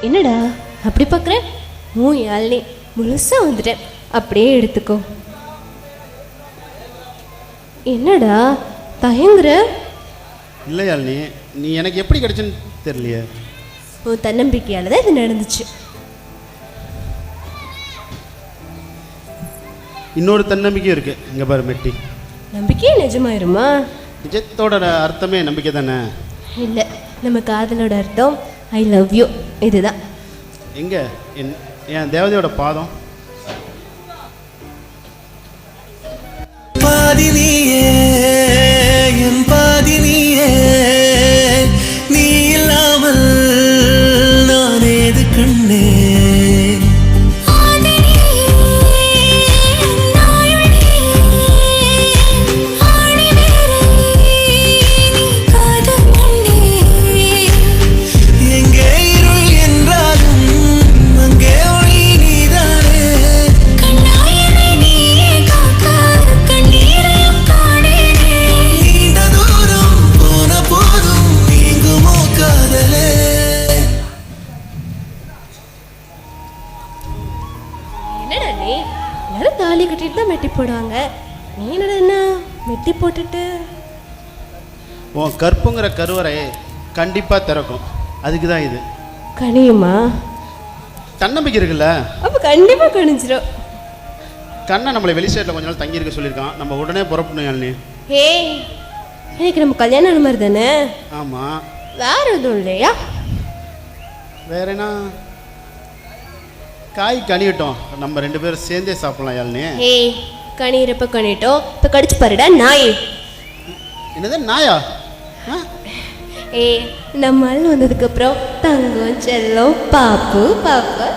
என்னடா அப்படி பார்க்குறேன்? யாழ்னி முழுசா வந்துட்டேன், அப்படியே எடுத்துக்கோ. என்னடா தயங்குற? இல்லை யாழ்னி, நீ எனக்கு எப்படி கிடைச்சுன்னு தெரியலையே. உன் தன்னம்பிக்கையால் தான் இது நடந்துச்சு. இன்னொரு தன்னம்பிக்கையும் இருக்கு. இங்கே பாரு மெட்டி, நம்பிக்கையே நிஜமாயிருமா? நிஜத்தோட அர்த்தமே நம்பிக்கை தானே? இல்லை, நம்ம காதலோட அர்த்தம் ஐ லவ் யூ, இதுதான். எங்க என் தேவதையோட பாதம்? பாதி நீயே என் பாதி நீயே, நீ இல்லாமல் நான் ஏது கண்ணே. தாலி கட்டிட்டு தான் மெட்டி போடுவாங்க, நீ என்ன மெட்டி போட்டுட்டு? உன் கற்புங்கிற கருவறை கண்டிப்பாக திறக்கும், அதுக்கு தான் இது. கனியுமா? தன்னம்பிக்கை இருக்குல்ல, அப்போ கண்டிப்பாக கணிச்சிடும். கண்ணை நம்மளை வெளி சைடில் கொஞ்ச நாள் தங்கியிருக்க சொல்லியிருக்கான், நம்ம உடனே புறப்படணும் யாழ்னி. ஏய், எனக்கு நம்ம கல்யாணம் ஆன மாதிரி தானே? ஆமாம். வேற எதுவும் இல்லையா? வேற என்ன? காய் கனியட்டும், நம்ம 2 பேரும் சேர்ந்தே சாப்பிடலாம் யாழ்னி. ஏய், கனியிறப்ப கனிட்டோம், இப்போ கடிச்சு பாருடா நாய். என்னது நாயா? ஏய், நம்ம ஆள் வந்ததுக்கப்புறம் தங்கம் செல்லம் பாப்பு பாப்பா